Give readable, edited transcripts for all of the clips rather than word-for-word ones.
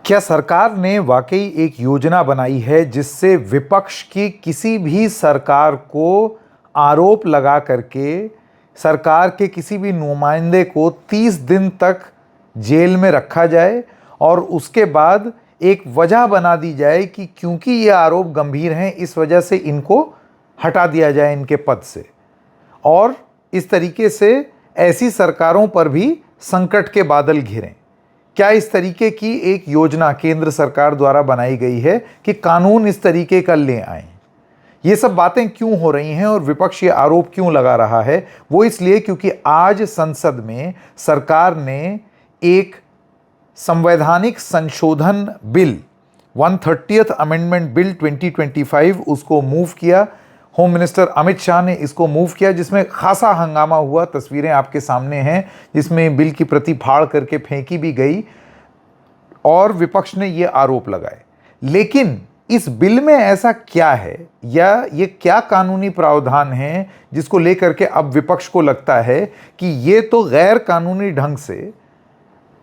क्या सरकार ने वाकई एक योजना बनाई है जिससे विपक्ष की किसी भी सरकार को आरोप लगा करके सरकार के किसी भी नुमाइंदे को 30 दिन तक जेल में रखा जाए और उसके बाद एक वजह बना दी जाए कि क्योंकि ये आरोप गंभीर हैं इस वजह से इनको हटा दिया जाए इनके पद से, और इस तरीके से ऐसी सरकारों पर भी संकट के बादल घिरें? क्या इस तरीके की एक योजना केंद्र सरकार द्वारा बनाई गई है कि कानून इस तरीके का ले आए? ये सब बातें क्यों हो रही हैं और विपक्ष ये आरोप क्यों लगा रहा है? वो इसलिए क्योंकि आज संसद में सरकार ने एक संवैधानिक संशोधन बिल 130th अमेंडमेंट बिल 2025 उसको मूव किया। होम मिनिस्टर अमित शाह ने इसको मूव किया, जिसमें खासा हंगामा हुआ। तस्वीरें आपके सामने हैं जिसमें बिल की प्रति फाड़ करके फेंकी भी गई और विपक्ष ने ये आरोप लगाए। लेकिन इस बिल में ऐसा क्या है या ये क्या कानूनी प्रावधान है जिसको लेकर के अब विपक्ष को लगता है कि ये तो गैर कानूनी ढंग से,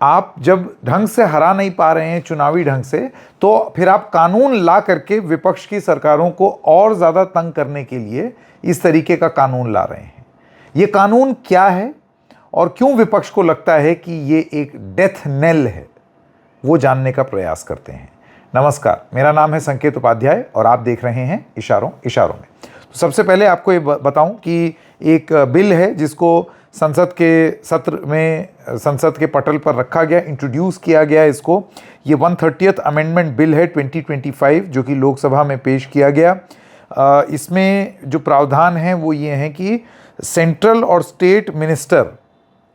आप जब ढंग से हरा नहीं पा रहे हैं चुनावी ढंग से, तो फिर आप कानून ला करके विपक्ष की सरकारों को और ज़्यादा तंग करने के लिए इस तरीके का कानून ला रहे हैं। ये कानून क्या है और क्यों विपक्ष को लगता है कि ये एक डेथ नेल है, वो जानने का प्रयास करते हैं। नमस्कार, मेरा नाम है संकेत उपाध्याय और आप देख रहे हैं इशारों इशारों में। तो सबसे पहले आपको ये बताऊं कि एक बिल है जिसको संसद के सत्र में संसद के पटल पर रखा गया, इंट्रोड्यूस किया गया इसको। ये 130th अमेंडमेंट बिल है 2025 जो कि लोकसभा में पेश किया गया। इसमें जो प्रावधान हैं वो ये हैं कि सेंट्रल और स्टेट मिनिस्टर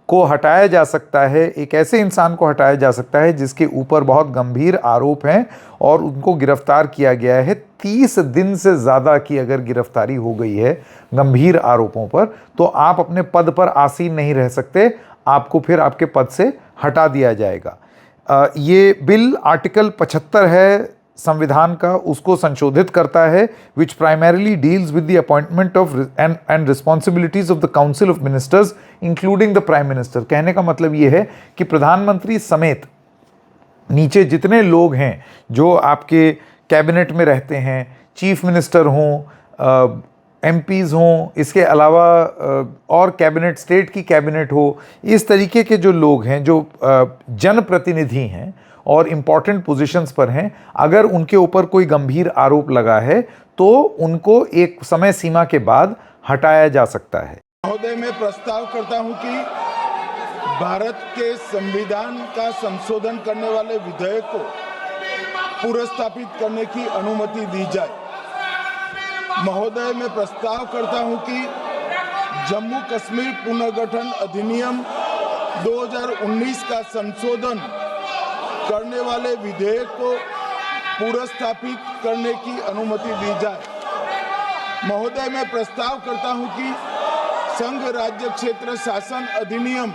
को हटाया जा सकता है, एक ऐसे इंसान को हटाया जा सकता है जिसके ऊपर बहुत गंभीर आरोप हैं और उनको गिरफ्तार किया गया है। 30 दिन से ज़्यादा की अगर गिरफ्तारी हो गई है गंभीर आरोपों पर, तो आप अपने पद पर आसीन नहीं रह सकते, आपको फिर आपके पद से हटा दिया जाएगा। ये बिल आर्टिकल 75 है संविधान का, उसको संशोधित करता है, which primarily deals with the appointment of and responsibilities of the council of ministers including the prime minister. कहने का मतलब ये है कि प्रधानमंत्री समेत नीचे जितने लोग हैं जो आपके कैबिनेट में रहते हैं, चीफ मिनिस्टर हों, एमपीज़ हों, इसके अलावा और कैबिनेट, स्टेट की कैबिनेट हो, इस तरीके के जो लोग हैं जो जनप्रतिनिधि हैं और इम्पॉर्टेंट पोजीशंस पर हैं, अगर उनके ऊपर कोई गंभीर आरोप लगा है तो उनको एक समय सीमा के बाद हटाया जा सकता है। महोदय, मैं प्रस्ताव करता हूं कि भारत के संविधान का संशोधन करने वाले विधेयक को पुनर्स्थापित करने की अनुमति दी जाए। महोदय, मैं प्रस्ताव करता हूं कि जम्मू कश्मीर पुनर्गठन अधिनियम 2019 का संशोधन करने वाले विधेयक को पुनर्स्थापित करने की अनुमति दी जाए। महोदय, मैं प्रस्ताव करता हूं कि संघ राज्य क्षेत्र शासन अधिनियम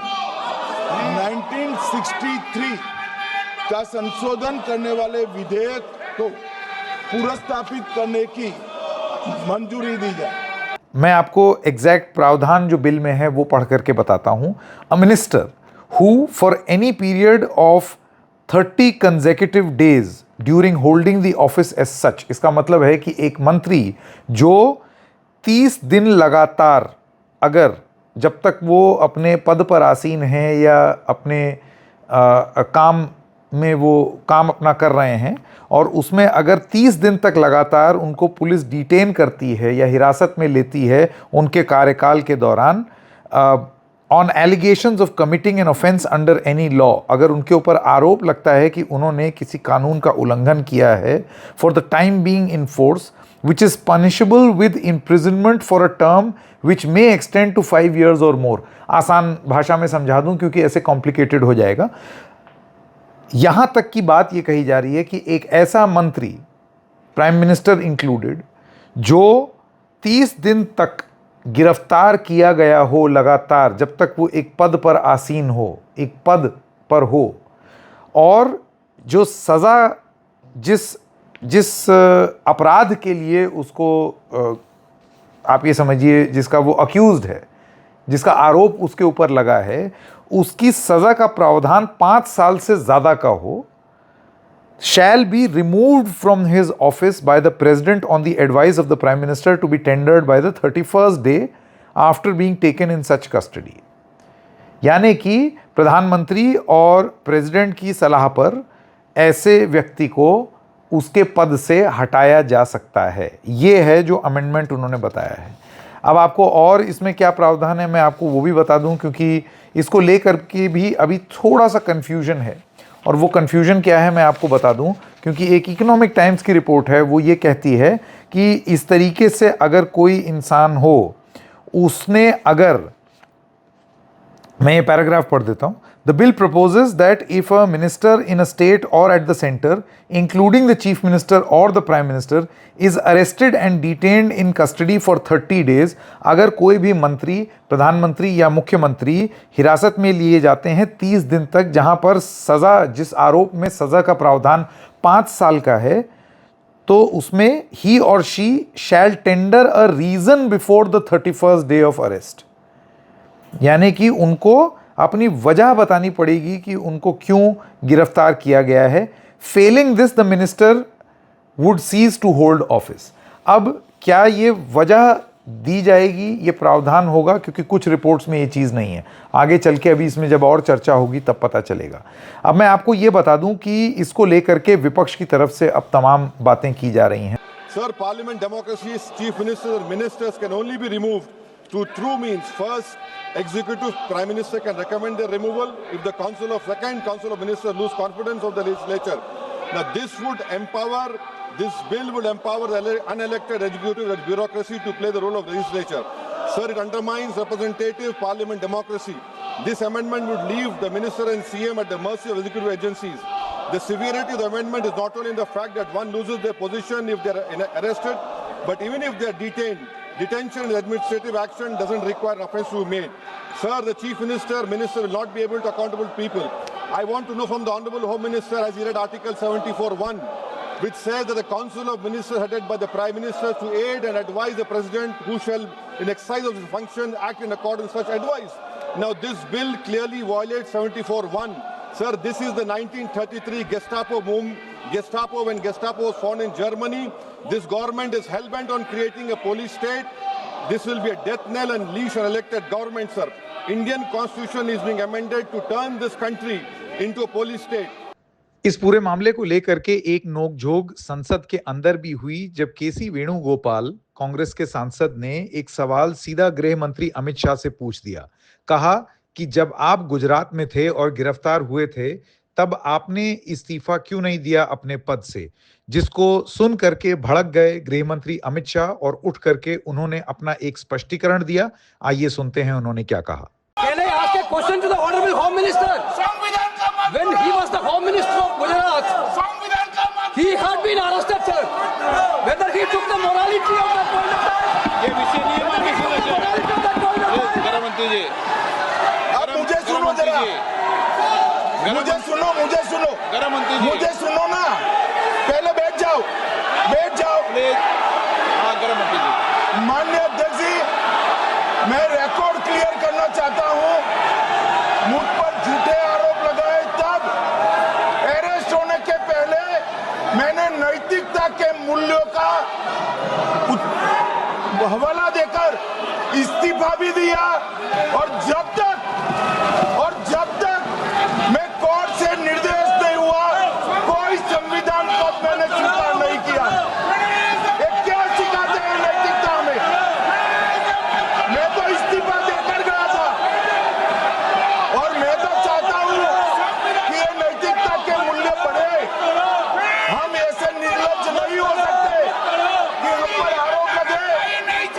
1963 का संशोधन करने वाले विधेयक को पुनर्स्थापित करने की मंजूरी दी जाए। मैं आपको एग्जैक्ट प्रावधान जो बिल में है वो पढ़ करके बताता हूं। A minister who for any period of 30 consecutive days during holding the office as such, इसका मतलब है कि एक मंत्री जो 30 दिन लगातार, अगर जब तक वो अपने पद पर आसीन हैं या अपने काम में वो काम अपना कर रहे हैं और उसमें अगर 30 दिन तक लगातार उनको पुलिस डिटेन करती है या हिरासत में लेती है उनके कार्यकाल के दौरान, on allegations of committing an offence under any law, अगर उनके ऊपर आरोप लगता है कि उन्होंने किसी कानून का उल्लंघन किया है, for the time being in force which is punishable with imprisonment for a term which may extend to 5 years और मोर। आसान भाषा में समझा दूं क्योंकि ऐसे कॉम्प्लिकेटेड हो जाएगा। यहाँ तक की बात ये कही जा रही है कि एक ऐसा मंत्री, प्राइम मिनिस्टर इंक्लूडेड, जो 30 दिन तक गिरफ्तार किया गया हो लगातार, जब तक वो एक पद पर आसीन हो, एक पद पर हो, और जो सज़ा जिस अपराध के लिए उसको आप ये समझिए जिसका वो अक्यूज्ड है, जिसका आरोप उसके ऊपर लगा है, उसकी सज़ा का प्रावधान 5 साल से ज़्यादा का हो, shall be removed from his office by the president on the advice of the prime minister to be tendered by the 31st day after being taken in such custody। यानी कि प्रधानमंत्री और प्रेसिडेंट की सलाह पर ऐसे व्यक्ति को उसके पद से हटाया जा सकता है। ये है जो अमेंडमेंट उन्होंने बताया है। अब आपको और इसमें क्या प्रावधान है मैं आपको वो भी बता दूं, क्योंकि इसको लेकर के भी अभी थोड़ा सा कन्फ्यूजन है। और वो कन्फ्यूजन क्या है मैं आपको बता दूं, क्योंकि एक इकोनॉमिक टाइम्स की रिपोर्ट है, वो ये कहती है कि इस तरीके से अगर कोई इंसान हो, उसने अगर, मैं ये पैराग्राफ पढ़ देता हूँ। The bill proposes that if a minister in a state or at the center, including the chief minister or the prime minister, is arrested and detained in custody for 30 days, अगर कोई भी मंत्री, प्रधानमंत्री या मुख्यमंत्री हिरासत में लिए जाते हैं 30 दिन तक, जहां पर सज़ा, जिस आरोप में सज़ा का प्रावधान 5 साल का है, तो उसमें he or she shall tender a reason before the 31st day of arrest। यानी कि उनको अपनी वजह बतानी पड़ेगी कि उनको क्यों गिरफ्तार किया गया है। Failing this the minister would cease to hold office. अब क्या ये वजह दी जाएगी, ये प्रावधान होगा, क्योंकि कुछ रिपोर्ट्स में ये चीज़ नहीं है। आगे चल के अभी इसमें जब और चर्चा होगी तब पता चलेगा। अब मैं आपको ये बता दूं कि इसको लेकर के विपक्ष की तरफ से अब तमाम बातें की जा रही हैं। Sir, Parliament democracy, chief ministers and ministers can only be removed through true means. First, executive prime minister can recommend their removal if the council of ministers lose confidence of the legislature. Now this bill would empower the unelected executive and bureaucracy to play the role of legislature. Sir, it undermines representative parliament democracy. This amendment would leave the minister and CM at the mercy of executive agencies. The severity of the amendment is not only in the fact that one loses their position if they are arrested, but even if they are detained, detention and administrative action doesn't require offense to be made. Sir, the chief minister will not be able to accountable people. I want to know from the Honorable Home Minister, as he read Article 74(1), which says that the Council of Ministers headed by the Prime Minister to aid and advise the President, who shall, in exercise of his function, act in accordance with such advice. Now, this bill clearly violates 74(1). Sir, this is the 1933 Gestapo when Gestapo was found in Germany. This government is hell-bent on creating a police state. This will be a death knell and leash on elected government, sir. Indian constitution is being amended to turn this country into a police state. इस पूरे मामले को लेकर के एक नोकझोंक संसद के अंदर भी हुई, जब केसी वेणुगोपाल, कांग्रेस के सांसद, ने एक सवाल सीधा गृह मंत्री अमित शाह से पूछ दिया। कहा कि जब आप गुजरात में थे और गिरफ्तार हुए थे, तब आपने इस्तीफा क्यों नहीं दिया अपने पद से, जिसको सुन करके भड़क गए गृह मंत्री अमित शाह और उठ करके उन्होंने अपना एक स्पष्टीकरण दिया। आइए सुनते हैं उन्होंने क्या कहा। Can I ask a question to the Honorable Home Minister? When he was the Home Minister of Gujarat, he had been arrested, sir. Whether he took the morality of that point of time? ये विषय नहीं है, मैं किसी ने Morality of that point of time? गृह मंत्री जी, अब मुझे सुनो जरा, मुझे सुनो गृह मंत्री जी, मुझे सुनो ना, पहले बैठ जाओ। प्लीज। हाँ, गृह मंत्री जी। माननीय अध्यक्ष जी, मैं रिकॉर्ड क्लियर करना चाहता हूं। मुझ पर झूठे आरोप लगाए, तब अरेस्ट होने के पहले मैंने नैतिकता के मूल्यों का हवाला देकर इस्तीफा भी दिया, और जब तक मैं कोर्ट से निर्देश नहीं हुआ, कोई संविधान पद मैंने स्वीकार नहीं किया। ये क्या सिखाते हैं नैतिकता में? मैं तो इस्तीफा देकर गया था, और मैं तो चाहता हूं कि ये नैतिकता के मूल्य बढ़े। हम ऐसे निर्लज्ज नहीं हो सकते कि हम पर आरोप लगे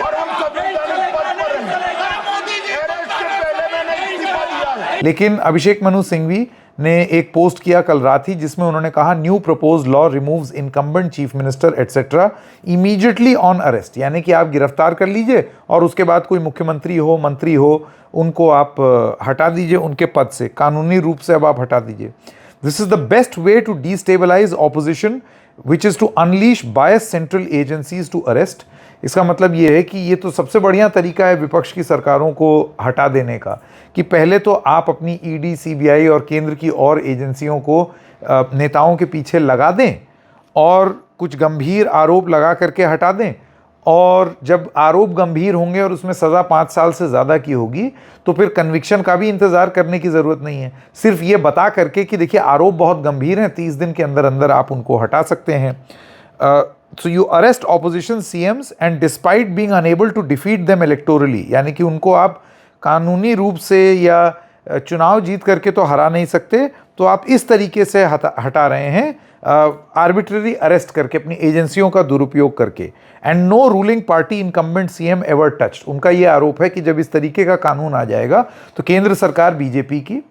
और हम संवैधानिक पद पर रहें। अरेस्ट के पहले मैंने इस्तीफा दिया है। लेकिन अभिषेक मनु सिंघवी ने एक पोस्ट किया कल रात ही, जिसमें उन्होंने कहा new proposed law removes incumbent chief minister etcetera immediately on arrest. यानी कि आप गिरफ्तार कर लीजिए और उसके बाद कोई मुख्यमंत्री हो, मंत्री हो, उनको आप हटा दीजिए उनके पद से, कानूनी रूप से अब आप हटा दीजिए। This is the best way to destabilise opposition which is to unleash bias central agencies to arrest. इसका मतलब ये है कि ये तो सबसे बढ़िया तरीका है विपक्ष की सरकारों को हटा देने का, कि पहले तो आप अपनी ईडी, सीबीआई और केंद्र की और एजेंसियों को नेताओं के पीछे लगा दें और कुछ गंभीर आरोप लगा करके हटा दें, और जब आरोप गंभीर होंगे और उसमें सज़ा 5 साल से ज़्यादा की होगी तो फिर कन्विक्शन का भी इंतज़ार करने की ज़रूरत नहीं है। सिर्फ ये बता करके कि देखिए आरोप बहुत गंभीर हैं, 30 दिन के अंदर अंदर आप उनको हटा सकते हैं। So you arrest opposition CMs and despite being unable to defeat them electorally, यानी कि उनको आप कानूनी रूप से या चुनाव जीत करके तो हरा नहीं सकते, तो आप इस तरीके से हटा रहे हैं, आर्बिट्ररी अरेस्ट करके, अपनी एजेंसियों का दुरुपयोग करके। And no ruling party incumbent CM ever touched, उनका ये आरोप है कि जब इस तरीके का कानून आ जाएगा तो केंद्र सरकार बीजेपी की,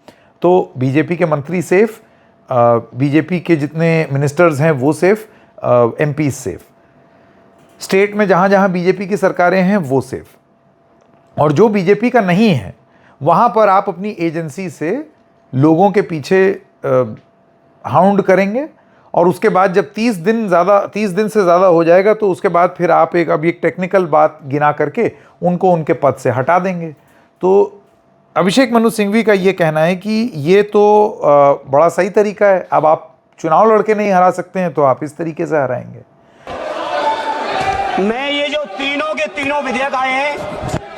तो बीजेपी के मंत्री सेफ, बीजेपी के जितने मिनिस्टर्स हैं वो सेफ, एमपी सेफ, स्टेट में जहाँ जहाँ बीजेपी की सरकारें हैं वो सेफ, और जो बीजेपी का नहीं है वहाँ पर आप अपनी एजेंसी से लोगों के पीछे हाउंड करेंगे, और उसके बाद जब 30 दिन से ज़्यादा हो जाएगा तो उसके बाद फिर आप एक टेक्निकल बात गिना करके उनको उनके पद से हटा देंगे। तो अभिषेक मनु सिंघवी का ये कहना है कि ये तो बड़ा सही तरीका है, अब आप चुनाव लड़के नहीं हरा सकते हैं तो आप इस तरीके से हराएंगे। मैं ये जो तीनों के तीनों विधेयक आए हैं,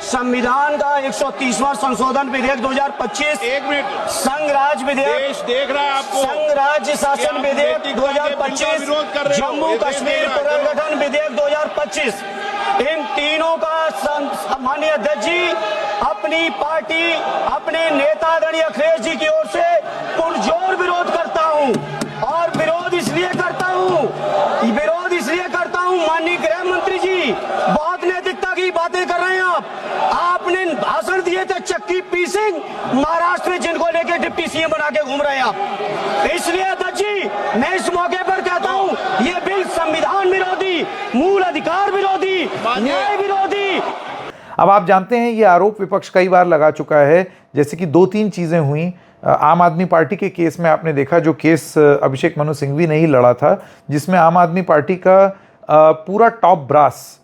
संविधान का 130वां संशोधन विधेयक 2025, 1 मिनट, संघ राज्य विधेयक, देश देख रहा है आपको, संघ राज्य शासन विधेयक बेटी का 2025, विरोध कर रहे हो, जम्मू ये देख कश्मीर रहा है। पुनर्गठन विधेयक 2025, इन तीनों का माननीय अध्यक्ष जी अपनी पार्टी, अपने नेता आदरणीय अखिलेश जी की ओर से पुरजोर विरोध करता हूं, और विरोध इसलिए करता हूं माननीय गृह मंत्री जी बहुत नैतिकता की बातें कर रहे हैं आपने भाषण दिए थे चक्की पी सिंह महाराष्ट्र में, जिनको लेके डिप्टी सीएम बना के घूम रहे हैं आप। इसलिए अध्यक्ष जी मैं इस मौके पर कहता हूं ये बिल संविधान विरोधी, मूल अधिकार विरोधी, न्याय विरोधी। अब आप जानते हैं ये आरोप विपक्ष कई बार लगा चुका है, जैसे कि 2-3 चीज़ें हुई। आम आदमी पार्टी के केस में आपने देखा, जो केस अभिषेक मनु सिंघवी ने ही लड़ा था, जिसमें आम आदमी पार्टी का पूरा टॉप ब्रास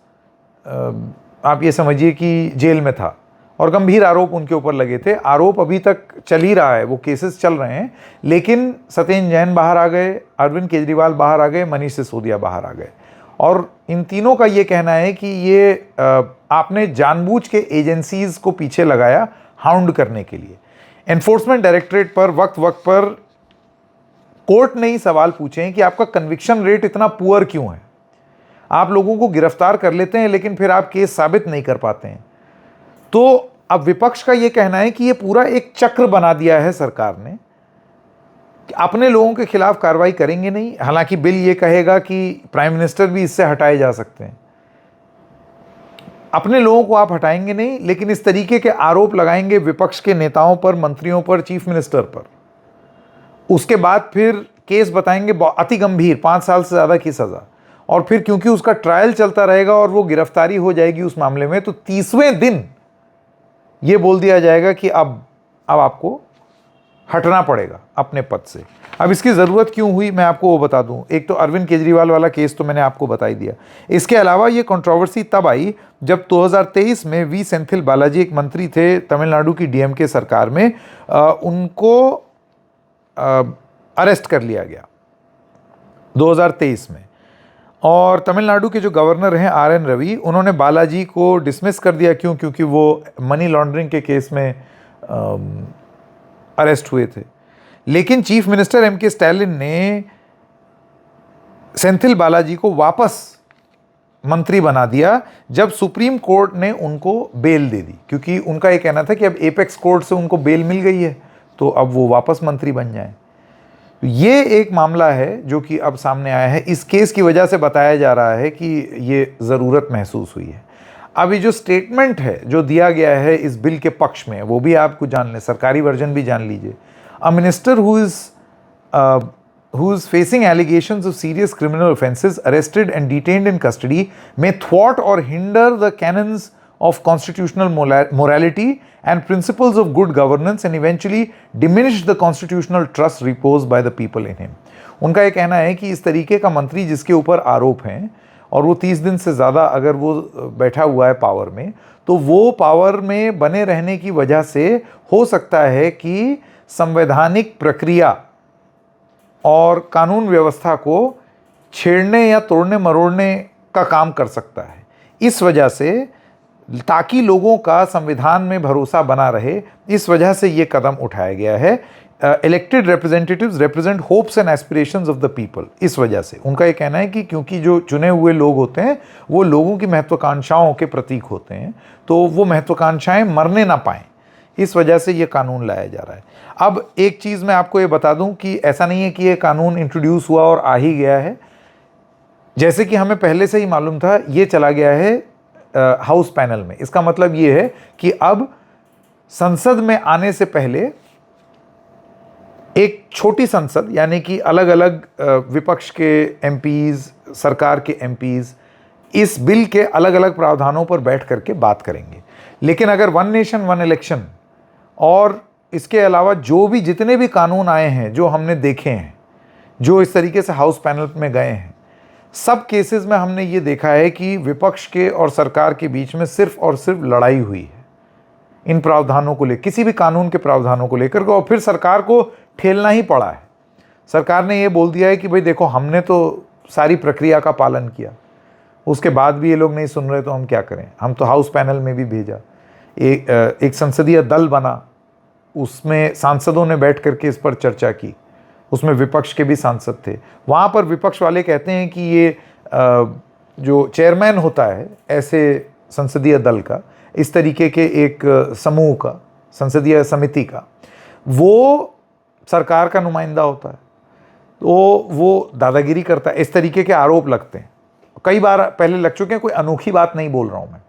आप ये समझिए कि जेल में था और गंभीर आरोप उनके ऊपर लगे थे। आरोप अभी तक चल ही रहा है, वो केसेस चल रहे हैं, लेकिन सत्येंद्र जैन बाहर आ गए, अरविंद केजरीवाल बाहर आ गए, मनीष सिसोदिया बाहर आ गए, और इन तीनों का ये कहना है कि ये आपने जानबूझ के एजेंसीज को पीछे लगाया हाउंड करने के लिए। एनफोर्समेंट डायरेक्टरेट पर वक्त पर कोर्ट ने ही सवाल पूछे हैं कि आपका कन्विक्शन रेट इतना पुअर क्यों है, आप लोगों को गिरफ्तार कर लेते हैं लेकिन फिर आप केस साबित नहीं कर पाते हैं। तो अब विपक्ष का यह कहना है कि यह पूरा एक चक्र बना दिया है सरकार ने, कि अपने लोगों के खिलाफ कार्रवाई करेंगे नहीं। हालांकि बिल ये कहेगा कि प्राइम मिनिस्टर भी इससे हटाए जा सकते हैं, अपने लोगों को आप हटाएंगे नहीं, लेकिन इस तरीके के आरोप लगाएंगे विपक्ष के नेताओं पर, मंत्रियों पर, चीफ मिनिस्टर पर। उसके बाद फिर केस बताएंगे अति गंभीर, 5 साल से ज़्यादा की सज़ा, और फिर क्योंकि उसका ट्रायल चलता रहेगा और वो गिरफ्तारी हो जाएगी उस मामले में, तो 30वें दिन ये बोल दिया जाएगा कि अब आपको हटना पड़ेगा अपने पद से। अब इसकी ज़रूरत क्यों हुई मैं आपको वो बता दूं। एक तो अरविंद केजरीवाल वाला केस तो मैंने आपको बता ही दिया। इसके अलावा ये कंट्रोवर्सी तब आई जब 2023 में वी सेंथिल बालाजी एक मंत्री थे तमिलनाडु की डीएमके सरकार में, उनको अरेस्ट कर लिया गया 2023 में, और तमिलनाडु के जो गवर्नर हैं आर.एन. रवि, उन्होंने बालाजी को डिसमिस कर दिया। क्यों? क्योंकि वो मनी लॉन्ड्रिंग के केस में अरेस्ट हुए थे। लेकिन चीफ मिनिस्टर एम.के. स्टैलिन ने सेंथिल बालाजी को वापस मंत्री बना दिया जब सुप्रीम कोर्ट ने उनको बेल दे दी, क्योंकि उनका ये कहना था कि अब एपेक्स कोर्ट से उनको बेल मिल गई है तो अब वो वापस मंत्री बन जाएं। ये एक मामला है जो कि अब सामने आया है। इस केस की वजह से बताया जा रहा है कि ये ज़रूरत महसूस हुई है। अब ये जो स्टेटमेंट है जो दिया गया है इस बिल के पक्ष में, वो भी आपको जान लें, सरकारी वर्जन भी जान लीजिए। A minister who is facing allegations of serious criminal offences, arrested and detained in custody, may thwart or hinder the canons of constitutional morality and principles of good governance and eventually diminish the constitutional trust reposed by the people in him. उनका ये कहना है कि इस तरीके का मंत्री जिसके ऊपर आरोप हैं और वो 30 दिन से ज़्यादा अगर वो बैठा हुआ है पावर में, तो वो पावर में बने रहने की वजह से हो सकता है कि संवैधानिक प्रक्रिया और कानून व्यवस्था को छेड़ने या तोड़ने मरोड़ने का काम कर सकता है। इस वजह से, ताकि लोगों का संविधान में भरोसा बना रहे, इस वजह से ये कदम उठाया गया है। Elected representatives represent hopes and aspirations of the people. इस वजह से उनका ये कहना है कि क्योंकि जो चुने हुए लोग होते हैं वो लोगों की महत्वाकांक्षाओं के प्रतीक होते हैं, तो वो महत्वाकांक्षाएं मरने ना पाएं, इस वजह से ये कानून लाया जा रहा है। अब एक चीज़ मैं आपको ये बता दूं कि ऐसा नहीं है कि ये कानून इंट्रोड्यूस हुआ और आ ही गया है। जैसे कि हमें पहले से ही मालूम था, ये चला गया है हाउस पैनल में। इसका मतलब ये है कि अब संसद में आने से पहले एक छोटी संसद, यानी कि अलग अलग विपक्ष के एमपीज, सरकार के एमपीज इस बिल के अलग अलग प्रावधानों पर बैठ करके बात करेंगे। लेकिन अगर वन नेशन वन इलेक्शन और इसके अलावा जो भी जितने भी कानून आए हैं, जो हमने देखे हैं, जो इस तरीके से हाउस पैनल में गए हैं, सब केसेस में हमने ये देखा है कि विपक्ष के और सरकार के बीच में सिर्फ और सिर्फ लड़ाई हुई है इन प्रावधानों को लेकर, किसी भी कानून के प्रावधानों को लेकर, और फिर सरकार को ठेलना ही पड़ा है। सरकार ने ये बोल दिया है कि भाई देखो, हमने तो सारी प्रक्रिया का पालन किया, उसके बाद भी ये लोग नहीं सुन रहे तो हम क्या करें। हम तो हाउस पैनल में भी भेजा, एक संसदीय दल बना, उसमें सांसदों ने बैठ करके इस पर चर्चा की, उसमें विपक्ष के भी सांसद थे। वहाँ पर विपक्ष वाले कहते हैं कि ये जो चेयरमैन होता है ऐसे संसदीय दल का, इस तरीके के एक समूह का, संसदीय समिति का, वो सरकार का नुमाइंदा होता है, तो वो दादागिरी करता है, इस तरीके के आरोप लगते हैं। कई बार पहले लग चुके हैं, कोई अनोखी बात नहीं बोल रहा हूं मैं।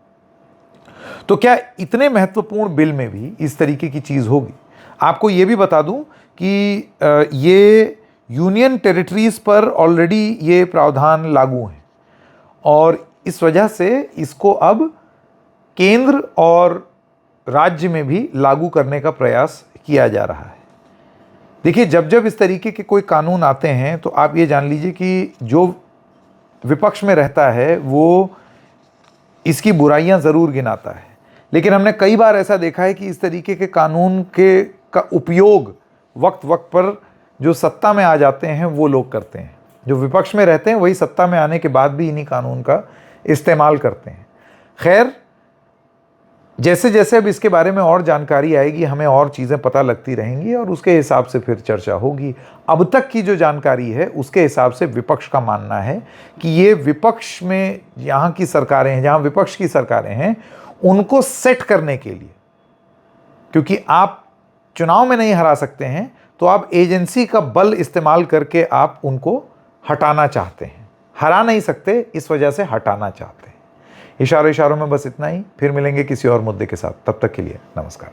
तो क्या इतने महत्वपूर्ण बिल में भी इस तरीके की चीज़ होगी? आपको ये भी बता दूं कि ये यूनियन टेरिटरीज पर ऑलरेडी ये प्रावधान लागू हैं और इस वजह से इसको अब केंद्र और राज्य में भी लागू करने का प्रयास किया जा रहा है। देखिए, जब जब इस तरीके के कोई कानून आते हैं तो आप ये जान लीजिए कि जो विपक्ष में रहता है वो इसकी बुराइयां ज़रूर गिनाता है, लेकिन हमने कई बार ऐसा देखा है कि इस तरीके के कानून का उपयोग वक्त वक्त पर जो सत्ता में आ जाते हैं वो लोग करते हैं। जो विपक्ष में रहते हैं वही सत्ता में आने के बाद भी इन्हीं कानून का इस्तेमाल करते हैं। खैर, जैसे जैसे अब इसके बारे में और जानकारी आएगी, हमें और चीज़ें पता लगती रहेंगी और उसके हिसाब से फिर चर्चा होगी। अब तक की जो जानकारी है उसके हिसाब से विपक्ष का मानना है कि ये विपक्ष में यहाँ की सरकारें हैं, जहाँ विपक्ष की सरकारें हैं, उनको सेट करने के लिए, क्योंकि आप चुनाव में नहीं हरा सकते हैं, तो आप एजेंसी का बल इस्तेमाल करके आप उनको हटाना चाहते हैं। हरा नहीं सकते, इस वजह से हटाना चाहते हैं। इशारों में बस इतना ही। फिर मिलेंगे किसी और मुद्दे के साथ, तब तक के लिए नमस्कार।